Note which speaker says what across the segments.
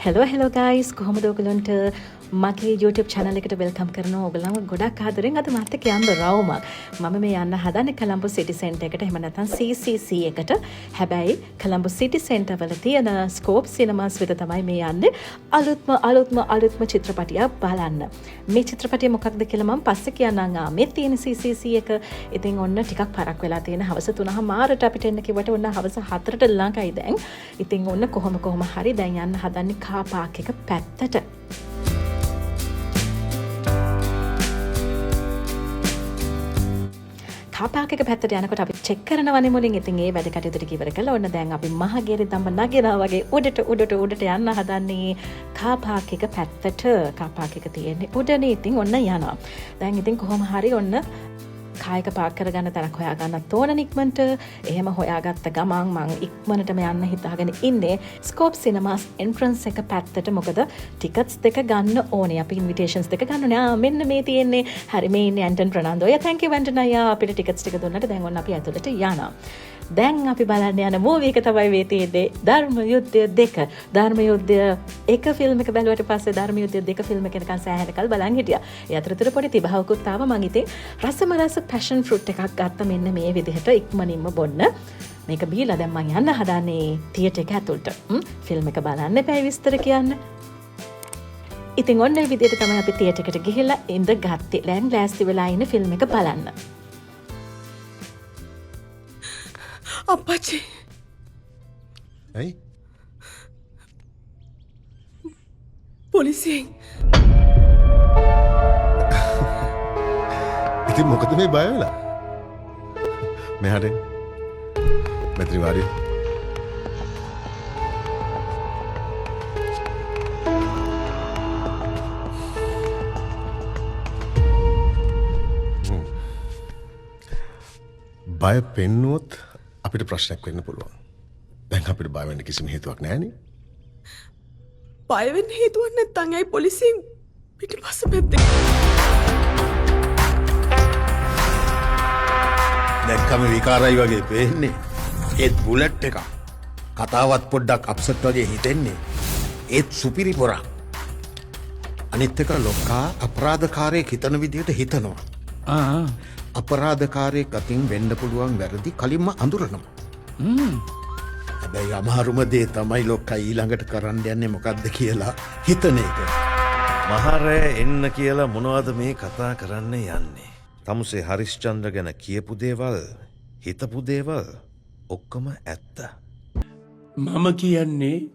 Speaker 1: hello guys කොහොමද ඔයගලන්ට මගේ YouTube channel එකට welcome කරනවා ඔයගලන්ව ගොඩක් ආදරෙන් අද මාත් එක්ක යන්න රවුමක් මම මේ යන්න හදන්නේ කොළඹ city center එකට එහෙම නැත්නම් CCC එකට හැබැයි කොළඹ city center වල තියෙන Scope Cinemas වෙත තමයි මේ යන්නේ අලුත්ම චිත්‍රපටියක් බලන්න මේ චිත්‍රපටිය මොකක්ද කියලා මම පස්සේ කියන්නම් මේ තියෙන CCC එක ඉතින් ඔන්න ටිකක් පරක් වෙලා තියෙන හවස 3:00ට අපිට එන්න කිව්වට ඔන්න හවස 4ට ළඟයි දැන් ඉතින් ඔන්න කොහොම හරි දැන් යන්න හදන්නේ කාර් පාක් එක පැත්තට කාපාක එක පැත්තට යනකොට අපි චෙක් කරනවනේ මුලින් ඉතින් ඒ වැඩ කටයුතු ටික ඉවර කළා. ඔන්න දැන් අපි මහගෙරි දම්බ නගිනවා වගේ උඩට යන්න හදන්නේ කාපාක එක පැත්තට. කාපාක එක තියෙන්නේ උඩනේ. ඉතින් ඔන්න යනවා. දැන් ඉතින් කොහොම හරි ඔන්න කායක පාක් කරගන්න තැනක් හොයාගන්නත් ඕන ඉක්මනට. එහෙම හොයාගත්ත ගමන් මං ඉක්මනටම යන්න හිතාගෙන ඉන්නේ Scope Cinemas entrance එක පැත්තට. මොකද ටිකට්ස් දෙක ගන්න ඕනේ. අපි ඉන්විටේෂන්ස් දෙක ගන්න ඕනේ. මෙන්න මේ තියෙන්නේ. හරි මේ ඉන්නේ ඇන්ටන් ප්‍රනාන්දෝ. thank you ඇන්ටන් අයියා. අපිට ටිකට්ස් ටික දුන්නට දැන් ඔන්න අපි ඇතුළට යනවා. දැන් අපි බලන්න යන මූවි එක තමයි මේ තියෙන්නේ ධර්ම යුද්ධය 2. ධර්ම යුද්ධය 1 ෆිල්ම් එක බැලුවට පස්සේ ධර්ම යුද්ධය 2 ෆිල්ම් එක නිකන් සෑහෙනකල් බලන් හිටියා. ඒ අතරතුර පොඩි තිබහවකුත් ආවා. මං ඉතින් රස passion fruit එකක් ගත්ත මෙන්න මේ විදිහට ඉක්මනින්ම බොන්න. මේක බීලා දැන් මං යන්න හදන්නේ තියටර් එක ඇතුළට. ෆිල්ම් එක බලන්න එපා විස්තර කියන්න. ඉතින් ඔන්න ඒ විදිහට තමයි අපි තියටර් එකට ගිහිල්ලා ඉඳ ගත්තේ. දැන් ලෑස්ති වෙලා ඉන්න ෆිල්ම් එක බලන්න.
Speaker 2: අප්පච්චි
Speaker 3: ඇයි?
Speaker 2: පොලිසියෙන්
Speaker 3: ඉතින් මොකද මේ බය වෙලා? මෙහාට මෙතන වාඩි. බය පෙන්නුවොත් අපිට ප්‍රශ්නයක් වෙන්න පුළුවන්. දැන් අපිට බය වෙන්න කිසිම හේතුවක් නැහැනේ.
Speaker 2: බය වෙන්න හේතුවක් නැත්නම් ඇයි පොලිසියෙන් පිටිපස්ස පැත්තේ
Speaker 4: දැක්කම විකාරයි වගේ පේන්නේ. ඒත් බුලට් එක කතාවත් පොඩ්ඩක් අප්සෙට් වගේ හිතෙන්නේ. ඒත් සුපිරි පොරක්. අනිත් එක ලොක්කා අපරාධකාරයෙක් හිතන විදිහට හිතනවා. අපරාධකාරයෙක් අතින් වෙන්න පුළුවන් වැරදි කලින්ම අඳුරනවා. හැබැයි අමාරුම දේ තමයි ලොක්කා ඊළඟට කරන්න යන්නේ මොකක්ද කියලා හිතන එක.
Speaker 5: මහරෑ එන්න කියලා මොනවද මේ කතා කරන්න යන්නේ? තමුසේ හරිස්චන්ද්‍ර ගැන කියපු දේවල්, හිතපු දේවල් ඔක්කොම ඇත්ත.
Speaker 6: මම කියන්නේ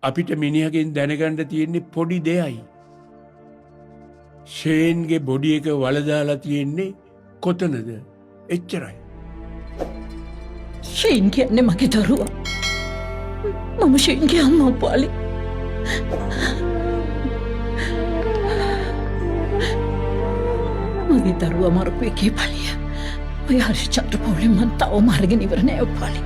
Speaker 6: අපිට මිනිහගෙන් දැනගන්න තියෙන්නේ පොඩි දෙයයි. ෂේන්ගේ බොඩි එක වලදාලා තියෙන්නේ කොතනද? එච්චරයි.
Speaker 7: ෂේන් කියන්නේ මගේ දරුවා. මම ෂේන්ගේ අම්මා පාලි. මගේ දරුවා මරපු එකේ පලිය. ඔය හර්ෂචන්ද්‍ර පවුලෙන් මං තවම අරගෙන ඉවර නෑ පාලි.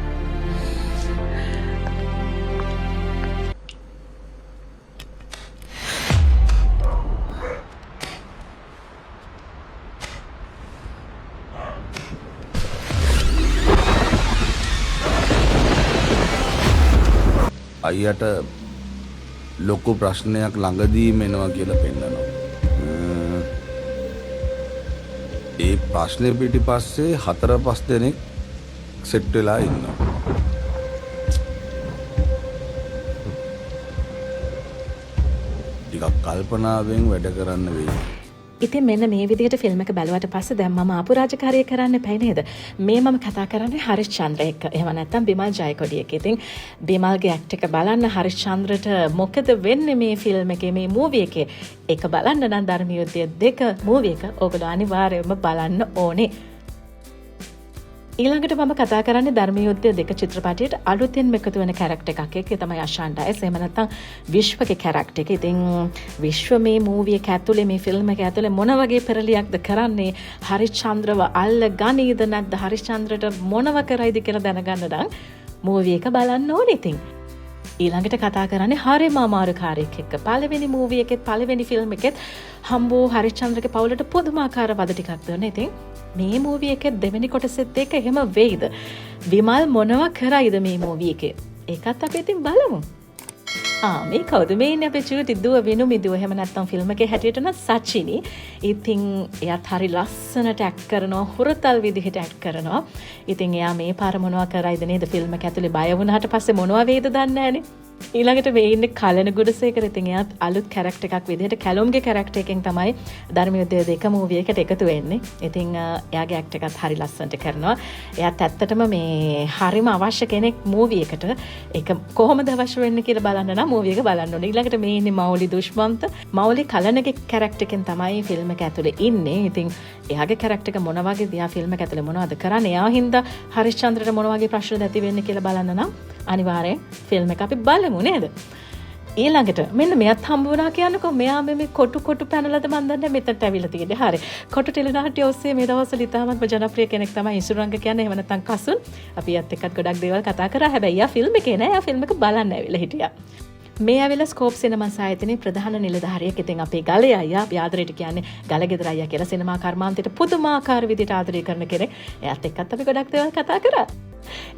Speaker 8: අයියට ලොකු ප්‍රශ්නයක් ළඟදී මෙනවා කියලා පෙන්නනවා. ඒ ප්‍රශ්නේ පිටිපස්සේ 4-5 දෙනෙක් සෙට් වෙලා ඉන්නවා. ටිකක් කල්පනාවෙන් වැඩ කරන්න වෙයි.
Speaker 1: ඉතින් මෙන්න මේ විදිහට ෆිල්ම් එක බැලුවට පස්සේ දැන් මම ආපු රාජකාරිය කරන්න එපයි නේද? මේ මම කතා කරන්නේ හරිස්චන්ද්‍ර එක්ක. එහෙම නැත්නම් බිමල් ජයකොඩි එක්ක. ඉතින් බිමල්ගේ ඇක්ට් එක බලන්න හරිස්චන්ද්‍රට මොකද වෙන්නේ මේ ෆිල්ම් එකේ මේ මූවි එකේ? ඒක බලන්න නම් ධර්ම යුද්ධය 2 මූවි එක ඔයගොල්ලෝ අනිවාර්යයෙන්ම බලන්න ඕනේ. ඊළඟට මම කතා කරන්නේ ධර්ම යුද්ධය 2 චිත්‍රපටයට අලුතෙන් එකතු වෙන කැරක්ටර් එකක්. ඒක තමයි අශාන් ඩයස්. එහෙම නැත්නම් විශ්වගේ කැරක්ටර් එක. ඉතින් විශ්ව මේ මූවි එක ඇතුලේ මේ ෆිල්ම් එක ඇතුලේ මොන වගේ පෙරලියක්ද කරන්නේ? හරිස්චන්ද්‍රව අල්ල ගනීද නැද්ද? හරිස්චන්ද්‍රට මොනව කරයිද කියලා දැනගන්න නම් මූවි එක බලන්න ඕනේ ඉතින්. ඊළඟට කතා කරන්නේ හරිම අමාරු කාර්යයක් එක්ක. පළවෙනි මූවි එකෙත් පළවෙනි ෆිල්ම් එකෙත් හම්බෝ හරිස්චන්ද්‍රගේ පවුලට පුදුමාකාර වද ටිකක් දෙනවා. ඉතින් මේ මූවි එකේ දෙවෙනි කොටසෙත් එක එහෙම වෙයිද? විමල් මොනවා කරයිද මේ මූවි එකේ? ඒකත් අපි ඉතින් බලමු. මේ කවුද මේ ඉන්නේ අපේ චූටි දුව වෙනු මිදුව එහෙම නැත්නම් ෆිල්ම් එකේ හැටියට නම් සචිනි. ඉතින් එයාත් හරි ලස්සනට ඇක්ට් කරනවා, හුරතල් විදිහට ඇක්ට් කරනවා. ඉතින් එයා මේ පාර මොනවා කරයිද නේද ෆිල්ම් එක ඇතුලේ බය වුණාට පස්සේ මොනවා වේද දන්නේ නැහනේ. ඊළඟට මේ ඉන්නේ කලන ගුඩසේකර. ඉතින් එයාත් අලුත් කැරක්ටර් එකක් විදිහට කැලොම්ගේ කැරක්ටර් එකෙන් තමයි ධර්මයුද්ධය 2 මූවි එකට එකතු වෙන්නේ. ඉතින් එයාගේ ඇක්ට් එකත් හරි ලස්සනට කරනවා. එයාත් ඇත්තටම මේ හරිම අවශ්‍ය කෙනෙක් මූවි එකට. ඒක කොහොමද අවශ්‍ය වෙන්නේ කියලා බලන්න නම් මූවි එක බලන්න ඕනේ. ඊළඟට මේ ඉන්නේ මෞලි දුෂ්මන්ත. මෞලි කලනගේ කැරක්ටර් එකෙන් තමයි ෆිල්ම් එක ඇතුලේ ඉන්නේ. ඉතින් එයාගේ කැරක්ටර් එක මොන වගේද? එයා ෆිල්ම් එක ඇතුලේ මොනවද කරන්නේ? එයා හින්දා හරිශ්චන්ද්‍රට මොන වගේ ප්‍රශ්නද ඇති වෙන්නේ කියලා බලන්න නම් අනිවාර්යෙන් ෆිල්ම් එක අපි බලමු නේද? ඊළඟට මෙන්න මෙයත් හම්බ වුණා කියන්නකෝ. මෙයා මේ කොටු පැනලද මන් දන්නේ මෙතනට ඇවිල්ලා තියෙන්නේ. හරි. කොටු ටෙලිනාට්‍ය ඔස්සේ මේ දවස්වල ඉතාමත්ම ජනප්‍රිය කෙනෙක් තමයි ඉසුරංග කියන්නේ. එහෙම නැත්නම් කසුන්. අපි යත් එක්කත් ගොඩක් දේවල් කතා කරා. හැබැයි යා ෆිල්ම් එකේ නෑ. යා ෆිල්ම් එක බලන්න ඇවිල්ලා හිටියා. මේ ඇවිල්ලා ස්කෝප් සිනමා ආයතනයේ ප්‍රධාන නිලධාරියෙක්. ඉතින් අපේ ගලේ අයියා අපි ආදරයට කියන්නේ ගලගෙදර අයියා කියලා සිනමා කර්මාන්තයට පුදුමාකාර විදිහට ආදරය කරන කෙනෙක්. එයාත් එක්කත් අපි ගොඩක් දේවල් කතා කරා.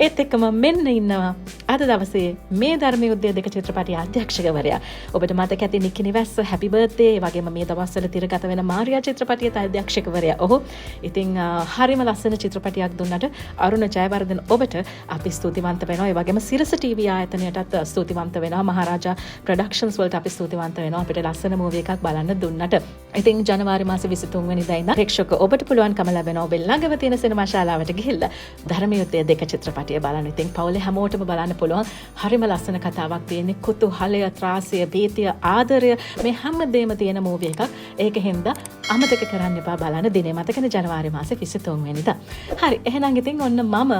Speaker 1: ඒත් එක්කම මෙන්න ඉන්නවා අද දවසේ මේ ධර්මයුද්ධය 2 චිත්‍රපටයේ අධ්‍යක්ෂකවරයා. ඔබට මතක ඇති නිකි නිවැස්ස හැපි බර්ත්ඩේ වගේම මේ දවස්වල තිරගත වෙන මාරියා චිත්‍රපටයේ අධ්‍යක්ෂකවරයා. ඔහු ඉතින් හරිම ලස්සන චිත්‍රපටයක් දුන්නට අරුණ ජයවර්ධන ඔබට අපි ස්තුතිවන්ත වෙනවා. ඒ වගේම සිරස ටීවී ආයතනයටත් ස්තුතිවන්ත වෙනවා. මහරජා ප්‍රොඩක්ෂන්ස් වලට අපි ස්තුතිවන්ත වෙනවා අපිට ලස්සන මූවි එකක් බලන්න දුන්නට. ඉතින් ජනවාරි මාසේ 23 වෙනිදා ඉඳන් ප්‍රේක්ෂක ඔබට පුළුවන්කම ලැබෙනවා ඔබ ළඟම තියෙන සිනමා ශාලාවට ගිහිල්ලා ධර්මයුද්ධය 2 චිත්‍රපටය බලන්න. ඉතින් පවුලේ හැමෝටම බලන්න පුළුවන්. හරිම ලස්සන කතාවක් තියෙන්නේ. කුතුහලය, ත්‍රාසය, භීතිය, ආදරය මේ හැමදේම තියෙන මූවි එකක්. ඒක හින්දා අමතක කරන්න එපා බලන්න. දිනේ මතකනේ ජනවාරි මාසේ 23 වෙනිදා. හරි. එහෙනම් ඉතින් ඔන්න මම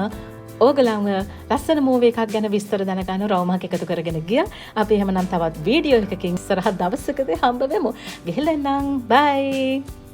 Speaker 1: ඕගලන්ව ලස්සන මූවි එකක් ගැන විස්තර දැනගන්න රවුමක් එකතු කරගෙන ගියා. අපි එහෙමනම් තවත් වීඩියෝ එකකින් ඉස්සරහ දවසකදී හම්බ වෙමු. ගිහලා එන්නම්. බයි.